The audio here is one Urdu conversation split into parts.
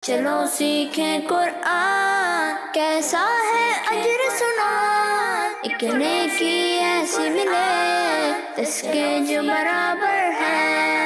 چلو سیکھیں قرآن، کیسا ہے اجر سنا، ایک نیکی ایسی ملے اس کے جو برابر ہے۔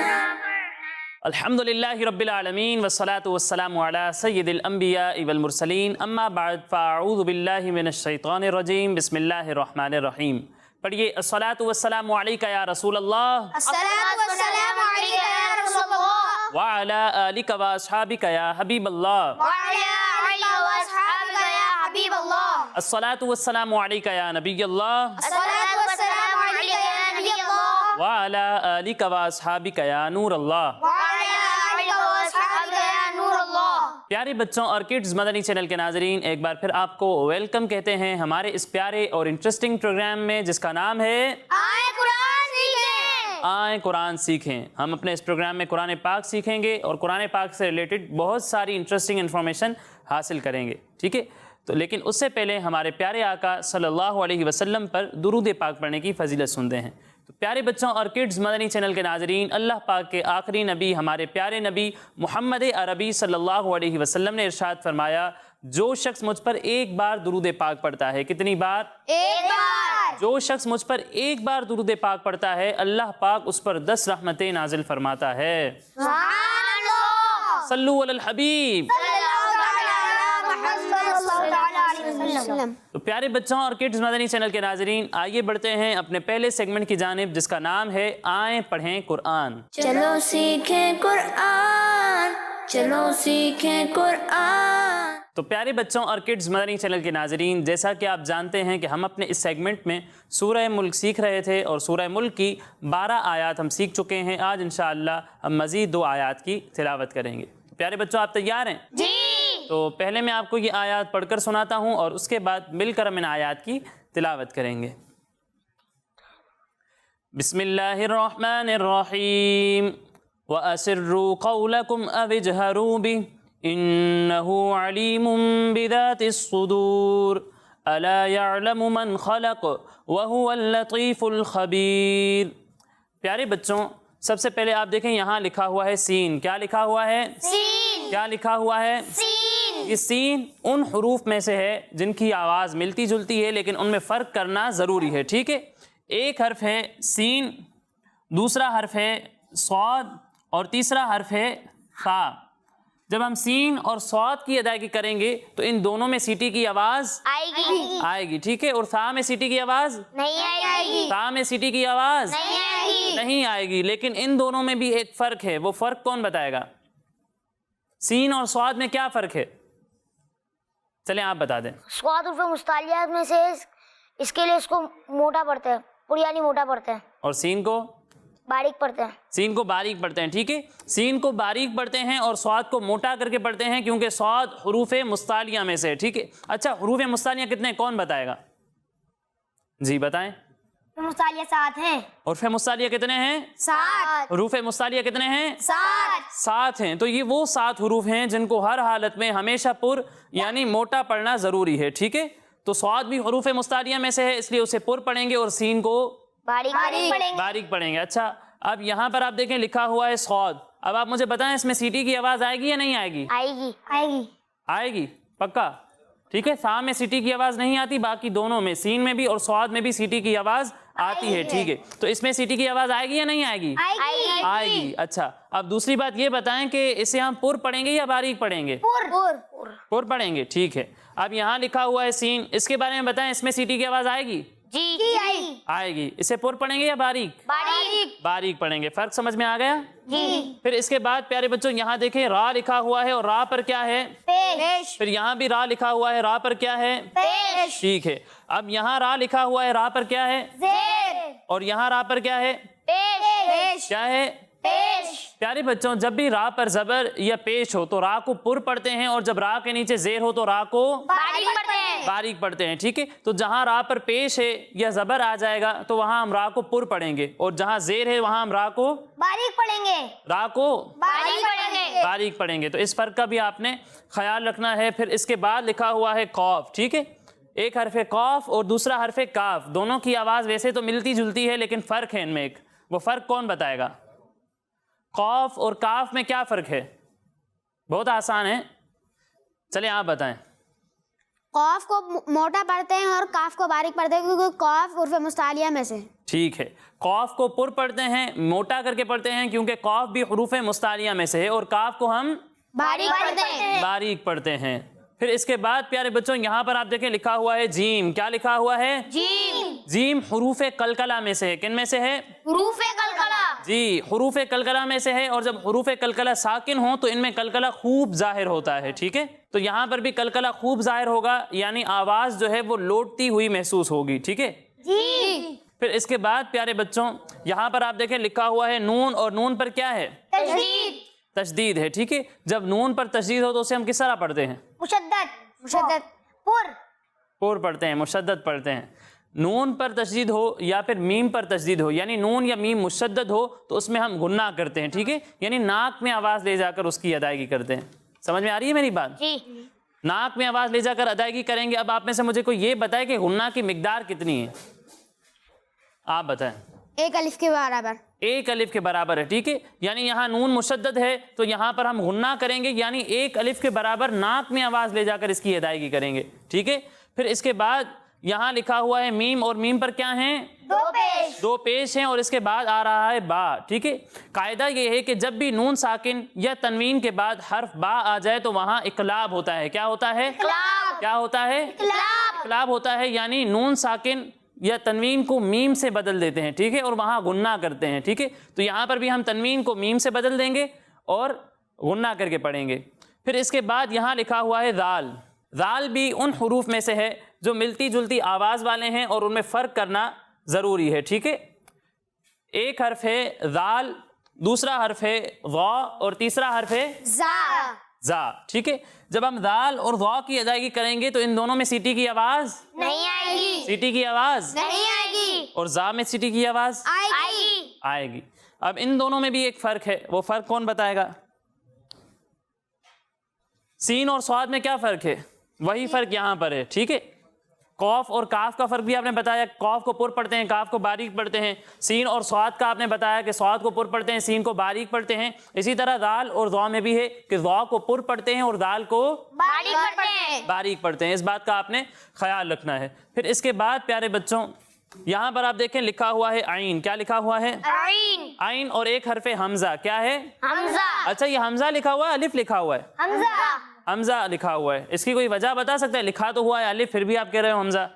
الحمدللہ رب العالمین والصلاة والسلام علی سید الانبیاء والمرسلین، اما بعد فاعوذ باللہ من الشیطان الرجیم، بسم اللہ الرحمن الرحیم۔ پڑھیے الصلاة والسلام علیکہ یا رسول اللہ، الصلاۃ والسلام علیک یا رسول اللہ، وعلی آلک و اصحابک یا حبیب اللہ، وعلی آلک و اصحابک یا حبیب اللہ، الصلاة والسلام علیکہ یا نبی اللہ، الصلاۃ والسلام علیک یا نبی اللہ، وعلی آلک و اصحابک یا نور اللہ۔ وعلی آلک و اصحابک یا نور اللہ۔ پیارے بچوں اور کڈز مدنی چینل کے ناظرین، ایک بار پھر آپ کو ویلکم کہتے ہیں ہمارے اس پیارے اور انٹرسٹنگ پروگرام میں جس کا نام ہے آئے قرآن سیکھیں۔ آئیں قرآن سیکھیں۔ ہم اپنے اس پروگرام میں قرآن پاک سیکھیں گے اور قرآن پاک سے ریلیٹڈ بہت ساری انٹرسٹنگ انفارمیشن حاصل کریں گے، ٹھیک ہے؟ تو لیکن اس سے پہلے ہمارے پیارے آقا صلی اللہ علیہ وسلم پر درود پاک پڑھنے کی فضیلت سنتے ہیں۔ تو پیارے بچوں اور کڈز مدنی چینل کے ناظرین، اللہ پاک کے آخری نبی ہمارے پیارے نبی محمد عربی صلی اللہ علیہ وسلم نے ارشاد فرمایا، جو شخص مجھ پر ایک بار درود پاک پڑھتا ہے، کتنی بار؟ ایک بار۔ جو شخص مجھ پر ایک بار درود پاک پڑھتا ہے، اللہ پاک اس پر 10 رحمتیں نازل فرماتا ہے۔ سبحان اللہ۔ صلو علی الحبیب۔ صلی اللہ تعالی علی محمد صلی اللہ تعالی علیہ وسلم۔ تو پیارے بچوں اور کڈز مدنی چینل کے ناظرین، آئیے بڑھتے ہیں اپنے پہلے سیگمنٹ کی جانب جس کا نام ہے آئیں پڑھیں قرآن۔ چلو سیکھیں قرآن، چلو سیکھیں قرآن۔ تو پیارے بچوں اور کڈز مدنی چینل کے ناظرین، جیسا کہ آپ جانتے ہیں کہ ہم اپنے اس سیگمنٹ میں سورہ ملک سیکھ رہے تھے اور سورہ ملک کی 12 آیات ہم سیکھ چکے ہیں۔ آج انشاءاللہ ہم مزید 2 آیات کی تلاوت کریں گے۔ پیارے بچوں، آپ تیار ہیں؟ جی۔ تو پہلے میں آپ کو یہ آیات پڑھ کر سناتا ہوں اور اس کے بعد مل کر ہم ان آیات کی تلاوت کریں گے۔ بسم اللہ الرحمن الرحیم، وَأَسِرُّوا قَوْلَكُمْ أَوِ اجْهَرُوا بِهِ إِنَّهُ عَلِيمٌ بِذَاتِ الصُّدُورِ أَلَا يَعْلَمُ مَنْ خَلَقَ وَهُوَ اللَّطِيفُ الْخَبِيرُ۔ پیارے بچوں، سب سے پہلے آپ دیکھیں یہاں لکھا ہوا ہے سین۔ کیا لکھا ہوا ہے؟ سین۔ کیا لکھا ہوا ہے؟ سین۔ یہ سین ان حروف میں سے ہے جن کی آواز ملتی جلتی ہے لیکن ان میں فرق کرنا ضروری ہے، ٹھیک ہے؟ ایک حرف ہے سین، دوسرا حرف ہے صاد اور تیسرا حرف ہے فا۔ جب ہم سین اور صاد کی ادائیگی کریں گے تو ان دونوں میں سیٹی کی آواز آئے گی، ٹھیک ہے؟ اور فا میں سیٹی کی آواز نہیں آئے گی۔ فا میں سیٹی کی آواز نہیں آئے گی۔ نہیں آئے گی، لیکن ان دونوں میں بھی ایک فرق ہے۔ وہ فرق کون بتائے گا؟ سین اور صاد میں کیا فرق ہے؟ چلیں آپ بتا دیں۔ صاد حروف مستعلیات میں سے اس کے لیے اس کو موٹا پڑھتے ہیں، یعنی موٹا پڑھتے ہیں، اور سین کو باریک پڑھتے ہیں۔ سین کو باریک پڑھتے ہیں، ٹھیک ہے؟ سین کو باریک پڑھتے ہیں اور صاد کو موٹا کر کے پڑھتے ہیں کیونکہ صاد حروف مستعلیہ میں سے ہے، ٹھیک ہے؟ اچھا، حروف مستعلیہ کتنے، کون بتائے گا؟ جی بتائیں۔ مستعلیہ 7 ہیں۔ حروف مستعلیہ کتنے ہیں؟ 7۔ حروف مستعلیہ کتنے ہیں؟ 7۔ 7 ہیں۔ تو یہ وہ 7 حروف ہیں جن کو ہر حالت میں ہمیشہ پر یعنی موٹا پڑھنا ضروری ہے، ٹھیک ہے؟ تو صاد بھی حروف مستعلیہ میں سے ہے، اس لیے اسے پر پڑھیں گے اور سین کو باریک پڑھیں گے۔ باریک پڑھیں گے۔ اچھا، اب یہاں پر آپ دیکھیں لکھا ہوا ہے صاد۔ اب آپ مجھے بتائیں اس میں سیٹی کی آواز آئے گی یا نہیں آئے گی؟ آئے گی۔ آئے گی۔ آئے گی پکا، ٹھیک ہے؟ فا میں سیٹی کی آواز نہیں آتی، باقی دونوں میں سین میں بھی اور صاد میں بھی سیٹی کی آواز آتی ہے، ٹھیک ہے؟ تو اس میں سیٹی کی آواز آئے گی یا نہیں آئے گی؟ آئے گی۔ اچھا، اب دوسری بات یہ بتائیں کہ اسے ہم پر پڑھیں گے یا باریک پڑھیں گے؟ پر پڑھیں گے، ٹھیک ہے؟ اب یہاں لکھا ہوا ہے سین، اس کے بارے میں بتائیں اس میں سیٹی کی آواز آئے گی؟ جی آئے گی۔ آئے گی۔ اسے پر پڑھیں گے یا باریک؟ باریک پڑھیں گے۔ فرق سمجھ میں آ گیا؟ جی۔ پھر اس کے بعد پیارے بچوں یہاں دیکھیں را لکھا ہوا ہے اور را پر کیا ہے؟ پیش۔ پھر یہاں بھی را لکھا ہوا ہے، را پر کیا ہے؟ پیش۔ ٹھیک ہے۔ اب یہاں را لکھا ہوا ہے، را پر کیا ہے؟ زیر۔ اور یہاں را پر کیا ہے؟ پیش۔ کیا ہے؟ پیش۔ پیارے بچوں، جب بھی را پر زبر یا پیش ہو تو را کو پر پڑھتے ہیں اور جب را کے نیچے زیر ہو تو را کو باریک پڑھتے ہیں۔ باریک پڑھتے ہیں، ٹھیک ہے؟ تو جہاں را پر پیش ہے یا زبر آ جائے گا تو وہاں ہم را کو پر پڑھیں گے اور جہاں زیر ہے وہاں ہم را کو باریک پڑھیں گے۔ را کو باریک پڑھیں گے۔ باریک پڑھیں گے۔ تو اس فرق کا بھی آپ نے خیال رکھنا ہے۔ پھر اس کے بعد لکھا ہوا ہے قاف، ٹھیک ہے؟ ایک حرف قاف اور دوسرا حرف کاف، دونوں کی آواز ویسے تو ملتی جلتی ہے لیکن فرق ہے ان میں ایک۔ وہ فرق کون بتائے گا؟ قاف اور کاف میں کیا فرق ہے؟ بہت آسان ہے۔ چلیں آپ بتائیں. قاف کو موٹا پڑھتے ہیں اور کاف کو باریک پڑھتے ہیں کیونکہ قاف حروف مستعلیہ میں سے. ٹھیک ہے, قاف کو پر پڑھتے ہیں, موٹا کر کے پڑھتے ہیں کیونکہ قاف بھی حروف مستعلیہ میں سے ہے, اور کاف کو ہم باریک پڑھتے ہیں. باریک پڑھتے ہیں. پھر اس کے بعد پیارے بچوں یہاں پر آپ دیکھیں لکھا ہوا ہے جیم. کیا لکھا ہوا ہے؟ جیم. جیم حروف قلقلہ میں سے ہے. کن میں سے ہے؟ حروف قلقلہ. جی, حروف قلقلہ میں سے ہے, اور جب حروف قلقلہ ساکن ہوں تو ان میں قلقلہ خوب ظاہر ہوتا ہے. ٹھیک ہے, تو یہاں پر بھی قلقلہ خوب ظاہر ہوگا, یعنی آواز جو ہے وہ لوٹتی ہوئی محسوس ہوگی. ٹھیک ہے. جی. پھر اس کے بعد پیارے بچوں یہاں پر آپ دیکھیں لکھا ہوا ہے نون, اور نون پر کیا ہے؟ تشدید. تشدید ہے. ٹھیک ہے, جب نون پر تشدید ہو تو اسے ہم کس طرح پڑھتے ہیں؟ مشدد. مشدد. پر پڑھتے ہیں, مشدد پڑھتے ہیں. نون پر تشدید ہو یا پھر میم پر تشدید ہو, یعنی نون یا میم مشدد ہو تو اس میں ہم غنہ کرتے ہیں. ٹھیک ہے, یعنی ناک میں آواز لے جا کر اس کی ادائیگی کرتے ہیں. سمجھ میں آ رہی ہے میری بات؟ جی. ناک میں آواز لے جا کر ادائیگی کریں گے. اب آپ میں سے مجھے کوئی یہ بتائے کہ غنہ کی مقدار کتنی ہے؟ آپ بتائیں. ایک الف کے برابر. ایک الف کے برابر ہے. ٹھیک ہے, یعنی یہاں نون مشدد ہے تو یہاں پر ہم غنہ کریں گے, یعنی ایک الف کے برابر ناک میں آواز لے جا کر اس کی ادائیگی کریں گے. ٹھیک ہے, پھر اس کے بعد یہاں لکھا ہوا ہے میم, اور میم پر کیا ہیں؟ دو پیش ہیں, اور اس کے بعد آ رہا ہے با. ٹھیک ہے, قاعدہ یہ ہے کہ جب بھی نون ساکن یا تنوین کے بعد حرف با آ جائے تو وہاں اقلاب ہوتا ہے. کیا ہوتا ہے؟ کیا ہوتا ہے؟ اقلاب ہوتا ہے, یعنی نون ساکن یا تنوین کو میم سے بدل دیتے ہیں. ٹھیک ہے, اور وہاں غنہ کرتے ہیں. ٹھیک ہے, تو یہاں پر بھی ہم تنوین کو میم سے بدل دیں گے اور غنہ کر کے پڑھیں گے. پھر اس کے بعد یہاں لکھا ہوا ہے ذال. ذال بھی ان حروف میں سے ہے جو ملتی جلتی آواز والے ہیں اور ان میں فرق کرنا ضروری ہے. ٹھیک ہے, ایک حرف ہے ذال, دوسرا حرف ہے غا, اور تیسرا حرف ہے زا. ٹھیک ہے, جب ہم ذال اور غا کی ادائیگی کریں گے تو ان دونوں میں سیٹی کی آواز نہیں آئے گی. سیٹی کی آواز نہیں آئے گی. اور زا میں سیٹی کی آواز آئے گی. آئے گی. اب ان دونوں میں بھی ایک فرق ہے, وہ فرق کون بتائے گا؟ سین اور صاد میں کیا فرق ہے؟ وہی فرق یہاں پر ہے. ٹھیک ہے, قاف اور کاف کا فرق بھی آپ نے بتایا, قاف کو پر پڑھتے ہیں, کاف کو باریک پڑھتے ہیں. سین اور صاد کا آپ نے بتایا کہ صاد کو پر پڑھتے ہیں, سین کو باریک پڑھتے ہیں. اسی طرح دال اور ضا میں بھی ہے کہ ضا کو پر پڑھتے ہیں اور دال کو باریک پڑھتے ہیں. اس بات کا آپ نے خیال رکھنا ہے. پھر اس کے بعد پیارے بچوں یہاں پر آپ دیکھیں لکھا ہوا ہے عین. کیا لکھا ہوا ہے؟ عین, اور ایک حرف حمزہ. کیا ہے؟ حمزہ. اچھا, یہ حمزہ لکھا ہوا ہے الف لکھا ہوا ہے؟ حمزہ. حمزہ لکھا ہوا ہے. اس کی کوئی وجہ بتا سکتے ہیں؟ لکھا تو ہوا ہے الف, پھر بھی آپ کہہ رہے ہو حمزہ.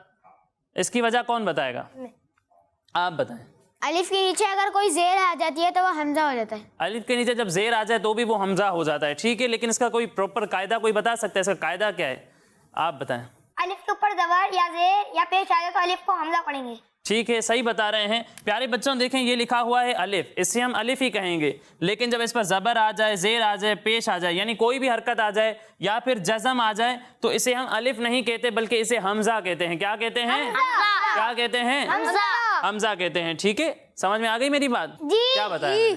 اس کی وجہ کون بتائے گا؟ آپ بتائیں. الف کے نیچے اگر کوئی زیر آ جاتی ہے تو وہ حمزہ ہو جاتا ہے. الف کے نیچے جب زیر آ جائے تو بھی وہ حمزہ ہو جاتا ہے. ٹھیک ہے, لیکن اس کا کوئی پراپر قاعدہ کوئی بتا سکتا ہے؟ اس کا قاعدہ کیا ہے؟ آپ بتائیں. الف کے اوپر زبر یا زیر یا پیش آ جائے تو الف کو حمزہ پڑھیں گے. ٹھیک ہے, صحیح بتا رہے ہیں. پیارے بچوں دیکھیں یہ لکھا ہوا ہے الف, اس سے ہم الف ہی کہیں گے, لیکن جب اس پر زبر آ جائے, زیر آ جائے, پیش آ جائے, یعنی کوئی بھی حرکت آ جائے یا پھر جزم آ جائے تو اسے ہم الف نہیں کہتے بلکہ اسے حمزہ کہتے ہیں. کیا کہتے ہیں؟ کیا کہتے ہیں؟ حمزہ کہتے ہیں. ٹھیک ہے, سمجھ میں آ گئی میری بات؟ کیا بتایا؟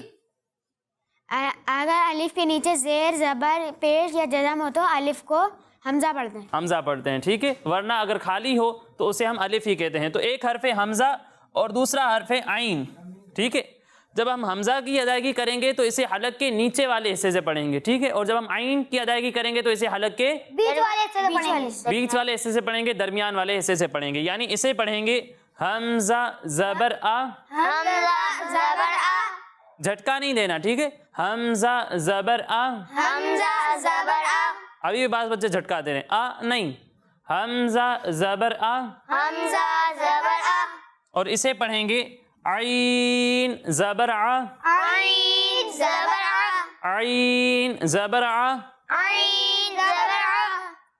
اگر الف کے نیچے زیر, زبر, پیش یا جزم ہو تو الف کو حمزہ پڑھتے ہیں. حمزہ پڑھتے ہیں. ٹھیک ہے, ورنہ اگر خالی ہو تو اسے ہم الف ہی کہتے ہیں. تو ایک حرف حمزہ اور دوسرا حرف عین. ٹھیک ہے, جب ہم حمزہ کی ادائیگی کریں گے تو اسے حلق کے نیچے والے حصے سے پڑھیں گے. ٹھیک ہے, اور جب ہم عین کی ادائیگی کریں گے تو اسے حلق کے بیچ والے حصے سے پڑھیں گے. بیچ والے حصے سے پڑھیں گے, درمیان والے حصے سے پڑھیں گے. یعنی اسے پڑھیں گے حمزہ زبر آ, حمزہ زبر آ. جھٹکا نہیں دینا. ٹھیک ہے, حمزہ زبر آ. حمزہ زبر آ. ابھی بھی بعض بچے جھٹکا دے رہے ہیں, آ نہیں, حمزہ زبر آ. حمزہ زبر آ. اور اسے پڑھیں گے عین زبر آ. عین زبر آ. عین زبر آ. عین زبر آ.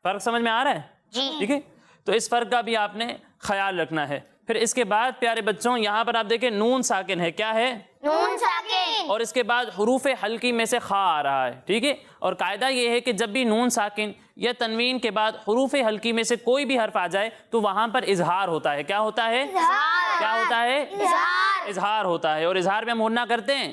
فرق سمجھ میں آ رہا ہے؟ جی. ٹھیک ہے, تو اس فرق کا بھی آپ نے خیال رکھنا ہے. پھر اس کے بعد پیارے بچوں یہاں پر آپ دیکھیں نون ساکن ہے. کیا ہے؟ نون ساکن. اور اس کے بعد حروف حلقی میں سے خا آ رہا ہے. ٹھیک ہے, اور قاعدہ یہ ہے کہ جب بھی نون ساکن یا تنوین کے بعد حروف حلقی میں سے کوئی بھی حرف آ جائے تو وہاں پر اظہار ہوتا ہے. کیا ہوتا ہے؟ کیا ہوتا ہے؟ اظہار ہوتا ہے. اور اظہار میں ہم غنہ کرتے ہیں؟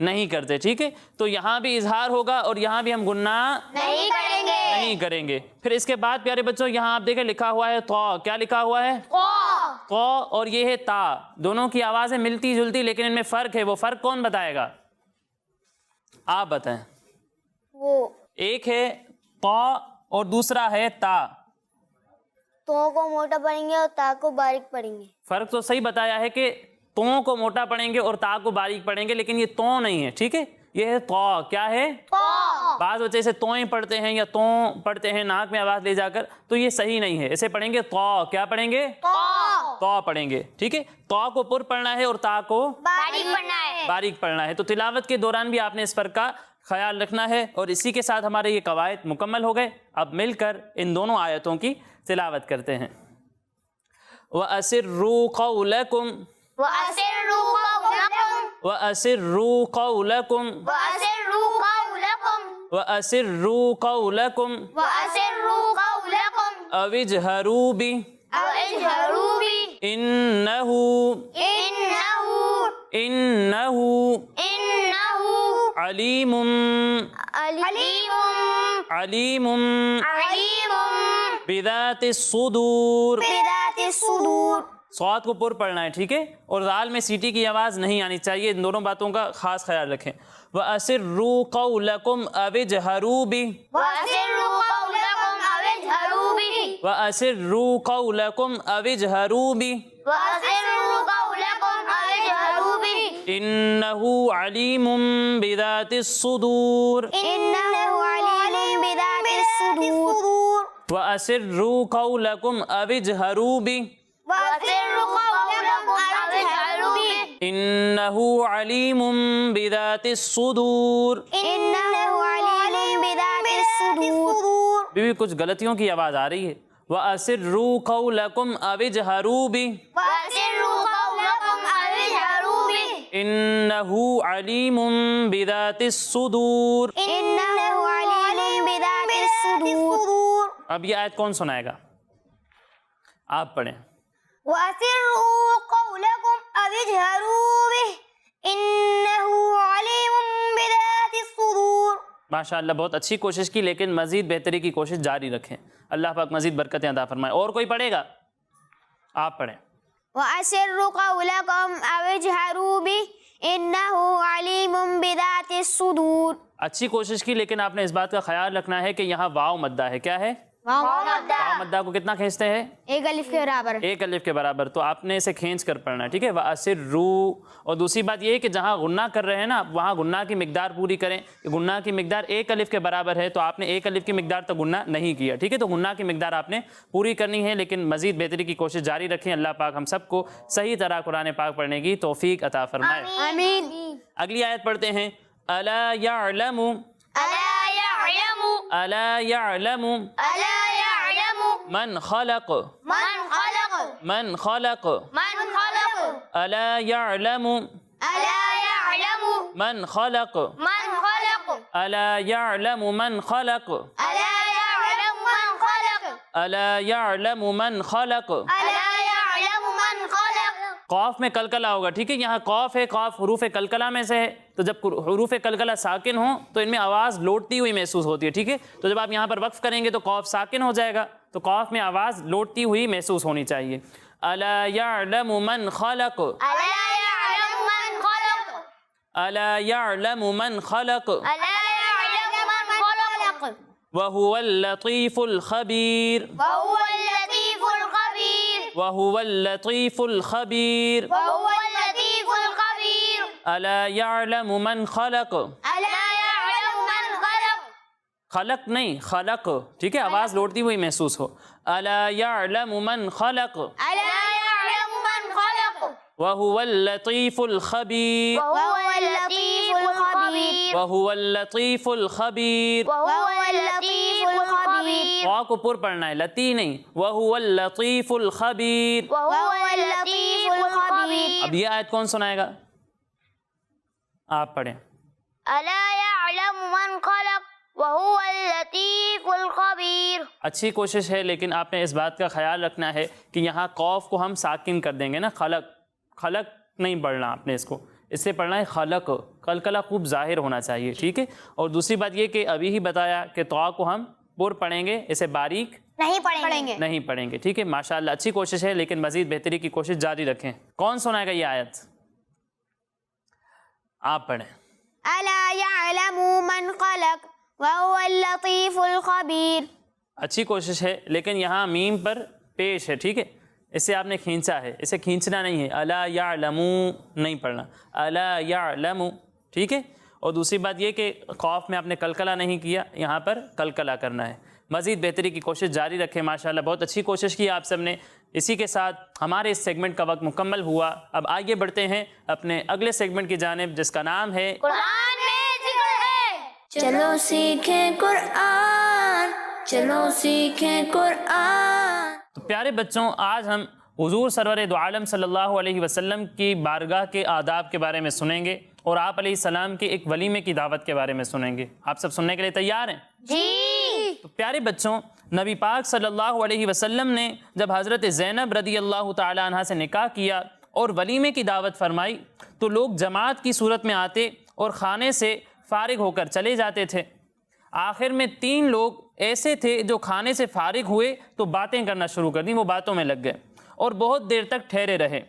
نہیں کرتے. ٹھیک ہے, تو یہاں بھی اظہار ہوگا اور یہاں بھی ہم غنہ نہیں کریں گے. پھر اس کے بعد پیارے بچوں یہاں آپ دیکھیں لکھا ہوا ہے طا. کیا لکھا ہوا ہے؟ طا. اور یہ ہے تا. دونوں کی آوازیں ملتی جلتی لیکن ان میں فرق ہے. وہ فرق کون بتائے گا؟ آپ بتائیں. وہ ایک ہے تا اور دوسرا ہے تا. تو کو موٹا پڑھیں گے اور تا کو باریک پڑھیں گے. فرق تو صحیح بتایا ہے کہ تو کو موٹا پڑھیں گے اور تا کو باریک پڑھیں گے, لیکن یہ تو نہیں ہے, ٹھیک ہے, یہ ہے تو. کیا ہے؟ بعض بچے اسے توئیں پڑھتے ہیں یا تو پڑھتے ہیں ناک میں آواز لے جا کر, تو یہ صحیح نہیں ہے. اسے پڑھیں گے تو. کیا پڑھیں گے؟ تو پڑھیں گے, ٹھیک ہے. تو کو پر پڑھنا ہے اور تا کو باریک پڑھنا ہے. باریک پڑھنا ہے. تو تلاوت کے دوران بھی آپ نے اس فرق کا خیال رکھنا ہے. اور اسی کے ساتھ ہمارے یہ قواعد مکمل ہو گئے. اب مل کر ان دونوں آیتوں کی تلاوت کرتے ہیں. وَأَسِرُّوا قَوْلَكُمْ وَأَسِرُّوا قَوْلَكُمْ وَأَسِرُّوا قَوْلَكُمْ وَأَسِرُّوا قَوْلَكُمْ وَأَسِرُّوا قَوْلَكُمْ وَأَسِرُّوا قَوْلَكُمْ أَوِ اجْهَرُوا بِهِ أَوْ اجْهَرُوا بِهِ إِنَّهُ عَلِيمٌ بِذَاتِ الصُّدُورِ. صاد کو پر پڑھنا ہے, ٹھیک ہے, اور ذال میں سیٹی کی آواز نہیں آنی چاہیے. ان دونوں باتوں کا خاص خیال رکھیں. وَأَسِرُّوا قَوْلَكُمْ أَوِ اجْهَرُوا بِهِ وَأَسِرُّوا قَوْلَكُمْ أَوِ اجْهَرُوا بِهِ إِنَّهُ عَلِيمٌ بِذَاتِ الصُّدُورِ. وَأَسِرُّوا قَوْلَكُمْ أَوِ اجْهَرُوا بِهِ إِنَّهُ عَلِيمٌ بِذَاتِ الصُّدُورِ. بیوی کچھ غلطیوں کی آواز آ رہی ہے. وَأَسِرُّوا قَوْلَكُمْ أَوِ اجْهَرُوا بِهِ إِنَّهُ عَلِيمٌ بِذَاتِ الصُّدُورِ. اب یہ آیت کون سنائے گا؟ آپ پڑھیں. وَأَسِرُّوا قَوْلَكُمْ أَوِ اجْهَرُوا بِهِ إِنَّهُ عَلِيمٌ بِذَاتِ الصُّدُورِ. ماشاءاللہ بہت اچھی کوشش کی, لیکن مزید بہتری کی کوشش جاری رکھیں. اللہ پاک مزید برکتیں عطا فرمائے. اور کوئی پڑھے گا؟ آپ پڑھیں. وَأَسِرُّوا قَوْلَكُمْ أَوِ اجْهَرُوا بِهِ إِنَّهُ عَلِيمٌ بِذَاتِ الصُّدُورِ. اچھی کوشش کی, لیکن آپ نے اس بات کا خیال رکھنا ہے کہ یہاں واو مدہ ہے. کیا ہے؟ واو واو مدہ کو کتنا کھینچتے ہیں؟ ایک الف کے برابر. ایک الف کے برابر. تو آپ نے اسے کھینچ کر پڑھنا ہے, ٹھیک ہے. وَأَسِرُّوا. اور دوسری بات یہ ہے کہ جہاں غنہ کر رہے ہیں نا, وہاں غنہ کی مقدار پوری کریں. غنہ کی مقدار ایک الف کے برابر ہے, تو آپ نے ایک الف کی مقدار تک غنہ نہیں کیا, ٹھیک ہے. تو غنہ کی مقدار آپ نے پوری کرنی ہے, لیکن مزید بہتری کی کوشش جاری رکھیں. اللہ پاک ہم سب کو صحیح طرح قرآن پاک پڑھنے کی توفیق عطا فرمائے. آمین. اگلی آیت پڑھتے ہیں. أَلَا يَعْلَمُ من خلق ألا يعلم من خلق ألا يعلم من خلق ألا يعلم من خلق. قاف میں کلکلہ ہوگا, ٹھیک ہے. یہاں قاف ہے, قاف حروف کلکلہ میں سے ہے. تو جب حروف کلکلہ ساکن ہوں تو ان میں آواز لوٹتی ہوئی محسوس ہوتی ہے, ٹھیک ہے. تو جب آپ یہاں پر وقف کریں گے تو قاف ساکن ہو جائے گا, تو قاف میں آواز لوٹتی ہوئی محسوس ہونی چاہیے. ألا يعلم من خلق ألا يعلم من خلق وهو اللطيف الخبير وهو اللطيف الخبير. ألا يعلم من خلق. خلق نہیں, خلق, ٹھیک ہے. آواز لوٹتی ہوئی محسوس ہو. ألا يعلم من خلق وهو اللطيف الخبير وهو اللطيف الخبير. واو کو پر پڑھنا ہے, لطی نہیں. وهو اللطيف الخبير. اب یہ آیت کون سنائے گا؟ آپ پڑھیں. ألا يعلم من خلق وهو اللطيف الخبير. اچھی کوشش ہے, لیکن آپ نے اس بات کا خیال رکھنا ہے کہ یہاں قوف کو ہم ساکن کر دیں گے نا. خلق, خلق نہیں پڑھنا آپ نے, اس کو اس سے پڑھنا ہے خلق. قلقلہ خوب ظاہر ہونا چاہیے, ٹھیک ہے. اور دوسری بات یہ کہ ابھی ہی بتایا کہ طا کو ہم پر پڑھیں گے, اسے باریک نہیں پڑھیں گے, ٹھیک ہے. ماشاءاللہ اچھی کوشش ہے, لیکن مزید بہتری کی کوشش جاری رکھیں. کون سنائے گا یہ آیت؟ آپ پڑھیں. ألا يعلم من خلق وهو اللطيف الخبير. اچھی کوشش ہے، لیکن یہاں میم پر پیش ہے، ٹھیک ہے، اسے آپ نے کھینچا ہے، اسے کھینچنا نہیں ہے، الا یعلم نہیں پڑھنا، الا یعلم، ٹھیک ہے. اور دوسری بات یہ کہ قاف میں آپ نے کلکلہ نہیں کیا، یہاں پر کلکلہ کرنا ہے. مزید بہتری کی کوشش جاری رکھیں، ماشاءاللہ بہت اچھی کوشش کی آپ سب نے. اسی کے ساتھ ہمارے اس سیگمنٹ کا وقت مکمل ہوا. اب آگے بڑھتے ہیں اپنے اگلے سیگمنٹ کی جانب، جس کا نام ہے قرآن میں ذکر ہے. چلو سیکھیں قرآن، چلو سیکھیں قرآن. تو پیارے بچوں، آج ہم حضور سرور دو عالم صلی اللہ علیہ وسلم کی بارگاہ کے آداب کے بارے میں سنیں گے، اور آپ علیہ السلام کے ایک ولیمے کی دعوت کے بارے میں سنیں گے. آپ سب سننے کے لیے تیار ہیں؟ جی. تو پیارے بچوں، نبی پاک صلی اللہ علیہ وسلم نے جب حضرت زینب رضی اللہ تعالی عنہ سے نکاح کیا اور ولیمے کی دعوت فرمائی تو لوگ جماعت کی صورت میں آتے اور خانے سے فارغ ہو کر چلے جاتے تھے. آخر میں 3 لوگ ایسے تھے جو کھانے سے فارغ ہوئے تو باتیں کرنا شروع کر دیں، وہ باتوں میں لگ گئے اور بہت دیر تک ٹھہرے رہے.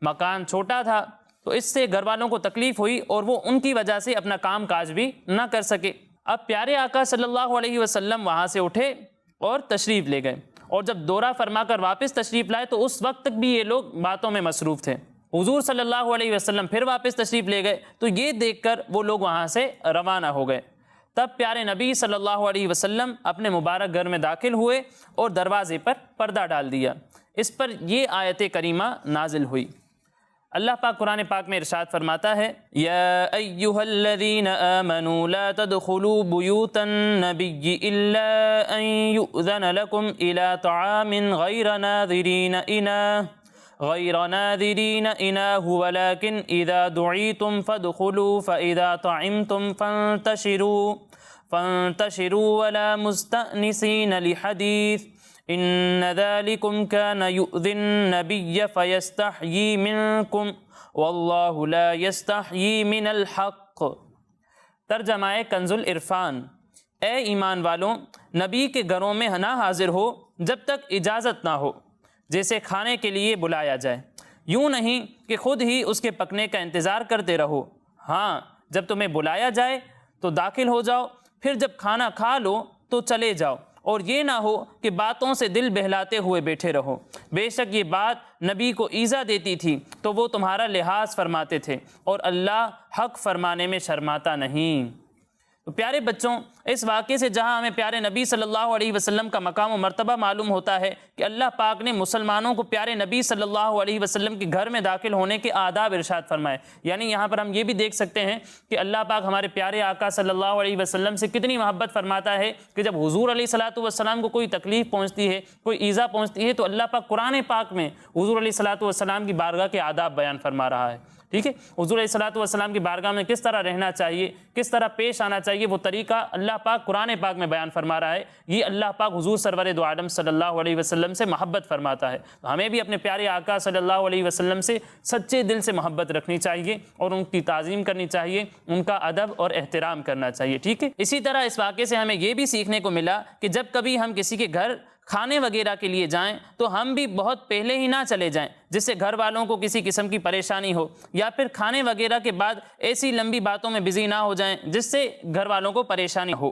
مکان چھوٹا تھا تو اس سے گھر والوں کو تکلیف ہوئی اور وہ ان کی وجہ سے اپنا کام کاج بھی نہ کر سکے. اب پیارے آقا صلی اللہ علیہ وسلم وہاں سے اٹھے اور تشریف لے گئے، اور جب دورہ فرما کر واپس تشریف لائے تو اس وقت تک بھی یہ لوگ باتوں میں مصروف تھے. حضور صلی اللہ علیہ وسلم پھر واپس تشریف لے گئے تو یہ دیکھ کر وہ لوگ وہاں سے روانہ ہو گئے. تب پیارے نبی صلی اللہ علیہ وسلم اپنے مبارک گھر میں داخل ہوئے اور دروازے پر پردہ ڈال دیا. اس پر یہ آیت کریمہ نازل ہوئی. اللہ پاک قرآن پاک میں ارشاد فرماتا ہے، یا ایہا الذین آمنوا لا تدخلوا بیوت النبی الا ان یؤذن لکم الى طعام غیر ناظرین اناہ ولکن اذا دعیتم فادخلوا فاذا طعمتم فانتشروا ولا مستأنسین لحدیث ان ذلکم کان یؤذی النبی فیستحیی منکم واللہ لا یستحیی من الحق. ترجمہ کنز العرفان. اے ایمان والوں، نبی کے گھروں میں نہ حاضر ہو جب تک اجازت نہ ہو، جیسے کھانے کے لیے بلایا جائے، یوں نہیں کہ خود ہی اس کے پکنے کا انتظار کرتے رہو. ہاں، جب تمہیں بلایا جائے تو داخل ہو جاؤ، پھر جب کھانا کھا لو تو چلے جاؤ، اور یہ نہ ہو کہ باتوں سے دل بہلاتے ہوئے بیٹھے رہو. بے شک یہ بات نبی کو ایذا دیتی تھی تو وہ تمہارا لحاظ فرماتے تھے، اور اللہ حق فرمانے میں شرماتا نہیں. تو پیارے بچوں، اس واقعے سے جہاں ہمیں پیارے نبی صلی اللہ علیہ وسلم کا مقام و مرتبہ معلوم ہوتا ہے کہ اللہ پاک نے مسلمانوں کو پیارے نبی صلی اللہ علیہ وسلم کے گھر میں داخل ہونے کے آداب ارشاد فرمائے. یعنی یہاں پر ہم یہ بھی دیکھ سکتے ہیں کہ اللہ پاک ہمارے پیارے آقا صلی اللہ علیہ وسلم سے کتنی محبت فرماتا ہے کہ جب حضور علیہ الصلوۃ والسلام کو کوئی تکلیف پہنچتی ہے، کوئی ایذا پہنچتی ہے، تو اللہ پاک قرآن پاک میں حضور علیہ الصلوۃ والسلام کی بارگاہ کے آداب بیان فرما رہا ہے. ٹھیک ہے، حضور علیہ الصلوۃ والسلام کی بارگاہ میں کس طرح رہنا چاہیے، کس طرح پیش آنا چاہیے، وہ طریقہ اللہ پاک قرآن پاک میں بیان فرما رہا ہے. یہ اللہ پاک حضور سرور دو عالم صلی اللہ علیہ وسلم سے محبت فرماتا ہے. تو ہمیں بھی اپنے پیارے آقا صلی اللہ علیہ وسلم سے سچے دل سے محبت رکھنی چاہیے اور ان کی تعظیم کرنی چاہیے، ان کا ادب اور احترام کرنا چاہیے. ٹھیک ہے، اسی طرح اس واقعے سے ہمیں یہ بھی سیکھنے کو ملا کہ جب کبھی ہم کسی کے گھر کھانے وغیرہ کے لیے جائیں تو ہم بھی بہت پہلے ہی نہ چلے جائیں جس سے گھر والوں کو کسی قسم کی پریشانی ہو، یا پھر کھانے وغیرہ کے بعد ایسی لمبی باتوں میں بزی نہ ہو جائیں جس سے گھر والوں کو پریشانی ہو.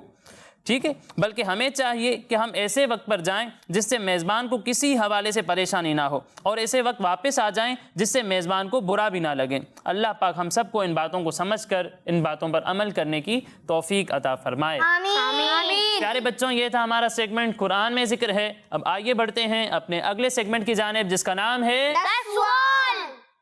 ٹھیک ہے، بلکہ ہمیں چاہیے کہ ہم ایسے وقت پر جائیں جس سے میزبان کو کسی حوالے سے پریشانی نہ ہو، اور ایسے وقت واپس آ جائیں جس سے میزبان کو برا بھی نہ لگے. اللہ پاک ہم سب کو ان باتوں کو سمجھ کر ان باتوں پر عمل کرنے کی توفیق عطا فرمائے. آمین. پیارے بچوں، یہ تھا ہمارا سیگمنٹ قرآن میں ذکر ہے. اب آگے بڑھتے ہیں اپنے اگلے سیگمنٹ کی جانب جس کا نام ہے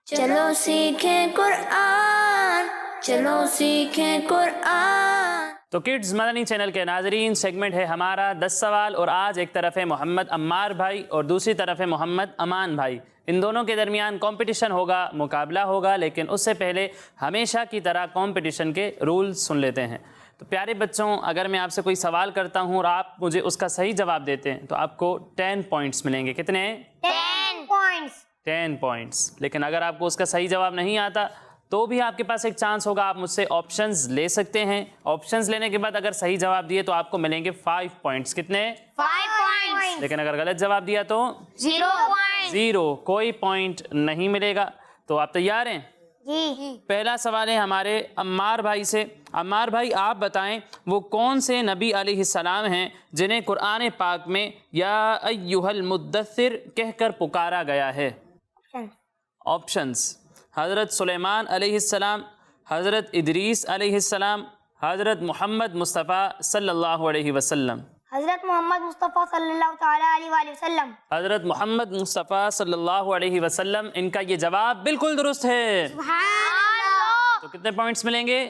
چلو سیکھیں قرآن، چلو سیکھیں قرآن. تو کڈز مدنی چینل کے ناظرین، سیگمنٹ ہے ہمارا 10 سوال، اور آج ایک طرف ہے محمد عمار بھائی اور دوسری طرف ہے محمد امان بھائی. ان دونوں کے درمیان کمپٹیشن ہوگا، مقابلہ ہوگا، لیکن اس سے پہلے ہمیشہ کی طرح کمپٹیشن کے رولز سن لیتے ہیں. تو پیارے بچوں، اگر میں آپ سے کوئی سوال کرتا ہوں اور آپ مجھے اس کا صحیح جواب دیتے ہیں تو آپ کو 10 پوائنٹس ملیں گے. کتنے؟ 10 points. 10 پوائنٹس. لیکن اگر آپ کو اس کا صحیح جواب نہیں آتا تو بھی آپ کے پاس ایک چانس ہوگا، آپ مجھ سے آپشنز لے سکتے ہیں. آپشنز لینے کے بعد اگر صحیح جواب دیے تو آپ کو ملیں گے 5 پوائنٹس. کتنے؟ 5 points. لیکن اگر غلط جواب دیا تو 0 points. 0، کوئی پوائنٹ نہیں ملے گا. تو آپ تیار ہیں؟ جی پہلا سوال ہے ہمارے عمار بھائی سے. عمار بھائی آپ بتائیں وہ کون سے نبی علیہ السلام ہیں جنہیں قرآن پاک میں یا ایھا المدثر کہہ کر پکارا گیا ہے؟ آپشنز: حضرت سلیمان علیہ السلام، حضرت ادریس علیہ السلام، حضرت محمد مصطفیٰ صلی اللہ علیہ وسلم. حضرت محمد مصطفیٰ صلی اللہ تعالیٰ علیہ وآلہ وسلم. حضرت محمد مصطفیٰ صلی اللہ علیہ وسلم. ان کا یہ جواب بالکل درست ہے. تو کتنے پوائنٹس ملیں گے؟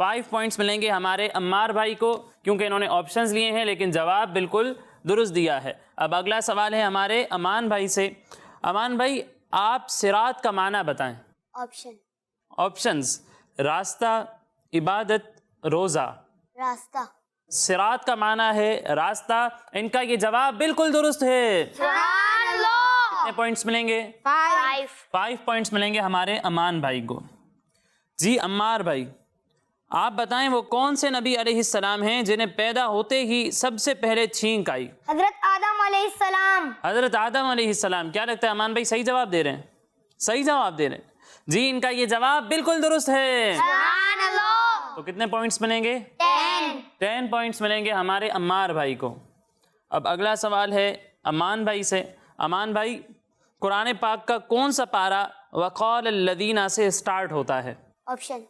5 پوائنٹس ملیں گے ہمارے عمار بھائی کو، کیونکہ انہوں نے آپشنز لیے ہیں لیکن جواب بالکل درست دیا ہے. اب اگلا سوال ہے ہمارے امان بھائی سے. امان بھائی آپ صراط کا معنی بتائیں. آپشنز: راستہ، عبادت، روزہ. راستہ. صراط کا معنی ہے راستہ. ان کا یہ جواب بالکل درست ہے. کتنے پوائنٹس ملیں گے؟ 5 پوائنٹس ملیں گے ہمارے امان بھائی کو. جی عمار بھائی آپ بتائیں وہ کون سے نبی علیہ السلام ہیں جنہیں پیدا ہوتے ہی سب سے پہلے چھینک آئی؟ حضرت آدم علیہ السلام. حضرت آدم علیہ السلام. کیا لگتا ہے امان بھائی صحیح جواب دے رہے ہیں؟ صحیح جواب دے رہے ہیں. جی ان کا یہ جواب بالکل درست ہے. تو کتنے پوائنٹس ملیں گے؟ 10 پوائنٹس ملیں گے ہمارے عمار بھائی کو. اب اگلا سوال ہے امان بھائی سے. امان بھائی قرآن پاک کا کون سا پارہ وقال الذین سے اسٹارٹ ہوتا ہے؟ آپشن.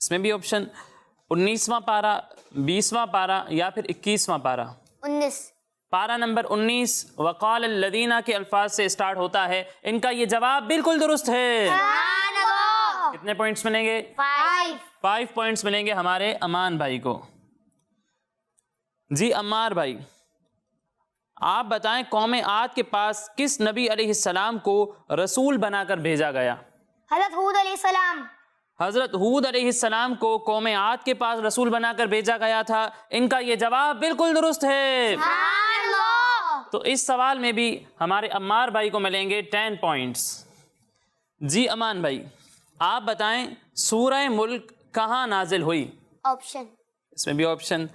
اس میں بھی آپشن: 19واں پارہ، 20واں پارہ یا پھر 21واں پارہ. 19. پارہ نمبر 19 وقال الذین کے الفاظ سے اسٹارٹ ہوتا ہے. ان کا یہ جواب بالکل درست ہے. کتنے پوائنٹس ملیں گے؟ 5 پوائنٹس ملیں گے ہمارے امان بھائی کو. جی عمار بھائی آپ بتائیں قوم عاد کے پاس کس نبی علیہ السلام کو رسول بنا کر بھیجا گیا؟ حضرت ہود علیہ السلام. حضرت ہود علیہ السلام کو قوم عاد کے پاس رسول بنا کر بھیجا گیا تھا. ان کا یہ جواب بالکل درست ہے. تو اس سوال میں بھی ہمارے عمار بھائی کو ملیں گے 10 پوائنٹس. جی امان بھائی آپ بتائیں سورہ ملک کہاں نازل ہوئی؟ آپشن. اس میں بھی آپشن: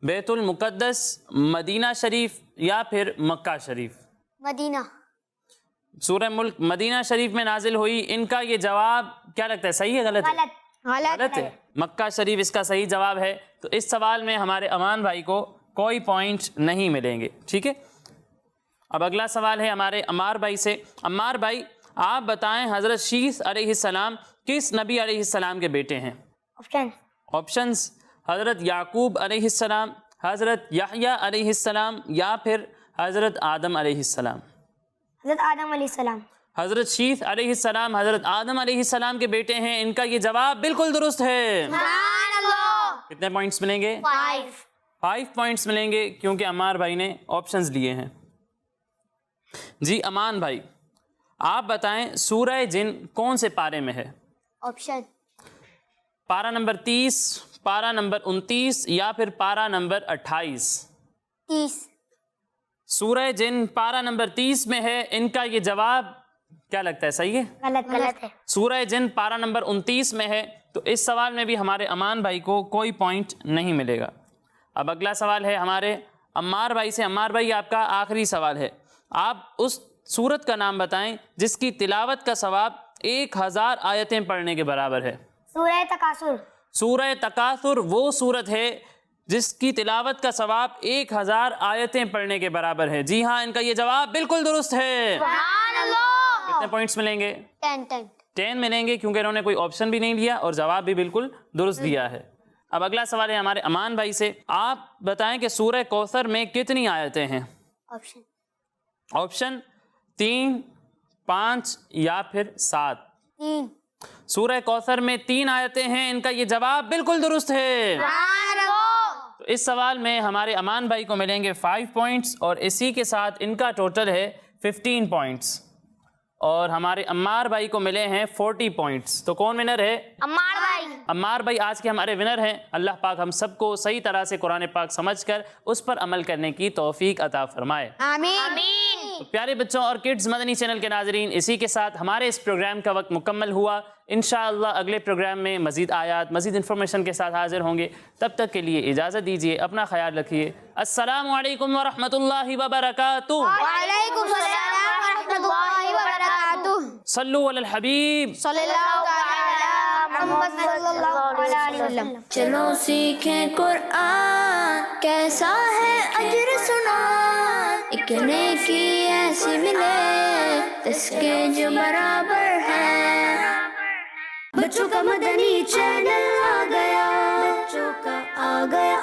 بیت المقدس، مدینہ شریف یا پھر مکہ شریف. مدینہ. سورہ ملک مدینہ شریف میں نازل ہوئی. ان کا یہ جواب کیا لگتا ہے صحیح ہے غلط ہے؟ غلط ہے. مکہ شریف اس کا صحیح جواب ہے. تو اس سوال میں ہمارے امان بھائی کو کوئی پوائنٹ نہیں ملیں گے. ٹھیک ہے. اب اگلا سوال ہے ہمارے عمار بھائی سے. عمار بھائی آپ بتائیں حضرت شیث علیہ السلام کس نبی علیہ السلام کے بیٹے ہیں؟ آپشن. آپشنز: حضرت یعقوب علیہ السلام، حضرت یحییٰ علیہ السلام یا پھر حضرت آدم علیہ السلام. حضرت آدم علیہ السلام. حضرت شیث علیہ السلام حضرت آدم علیہ السلام کے بیٹے ہیں. ان کا یہ جواب بالکل درست ہے. کتنے پوائنٹس ملیں گے؟ 5 پوائنٹس ملیں گے کیونکہ عمار بھائی نے آپشنز لیے ہیں. جی امان بھائی آپ بتائیں سورہ جن کون سے پارے میں ہے؟ آپشن. پارہ نمبر 30، پارہ نمبر 29 یا پھر پارہ نمبر 28. 30. سورہ جن پارہ نمبر 30 میں ہے. ان کا یہ جواب کیا لگتا ہے صحیح ہے؟ غلط ہے. سورہ جن پارہ نمبر 29 میں ہے. تو اس سوال میں بھی ہمارے امان بھائی کو کوئی پوائنٹ نہیں ملے گا. اب اگلا سوال ہے ہمارے عمار بھائی سے. عمار بھائی آپ کا آخری سوال ہے. آپ اس سورت کا نام بتائیں جس کی تلاوت کا ثواب 1000 آیتیں پڑھنے کے برابر ہے. سورہ تکاثر. سورہ تکاثر وہ سورت ہے جس کی تلاوت کا ثواب 1000 آیتیں پڑھنے کے برابر ہے. جی ہاں ان کا یہ جواب بالکل درست ہے. کتنے پوائنٹس ملیں گے؟ 10 ملیں گے کیونکہ انہوں نے کوئی آپشن بھی نہیں لیا اور جواب بھی بالکل درست دیا ہے. اب اگلا سوال ہے ہمارے امان بھائی سے. آپ بتائیں کہ سورہ کوثر میں کتنی آیتیں ہیں؟ آپشن. آپشن 3، 5 یا پھر 7. 3. سورہ کوثر میں 3 آیتیں ہیں. ان کا یہ جواب بالکل درست ہے. تو اس سوال میں ہمارے امان بھائی کو ملیں گے 5 پوائنٹس اور اسی کے ساتھ ان کا ٹوٹل ہے 15 پوائنٹس اور ہمارے عمار بھائی کو ملے ہیں 40 پوائنٹس. تو کون ونر ہے؟ عمار بھائی. عمار بھائی آج کے ہمارے ونر ہیں. اللہ پاک ہم سب کو صحیح طرح سے قرآن پاک سمجھ کر اس پر عمل کرنے کی توفیق عطا فرمائے. آمین. تو پیارے بچوں اور کڈز مدنی چینل کے ناظرین اسی کے ساتھ ہمارے اس پروگرام کا وقت مکمل ہوا. انشاءاللہ اگلے پروگرام میں مزید آیات مزید انفارمیشن کے ساتھ حاضر ہوں گے. تب تک کے لیے اجازت دیجیے. اپنا خیال رکھیے. السلام علیکم ورحمۃ اللہ وبرکاتہ. وعلیکم السلام ورحمۃ اللہ وبرکاتہ. صلو علی الحبیب. صلی اللہ علیہ محمد صلی اللہ علیہ وسلم. چلو سیکھیں قرآن کیسا ہے اجر سنا ایک نیکی ایسی ملے اس کے جو برابر ہے. بچوں کا مدنی چینل آ گیا بچوں کا آ گیا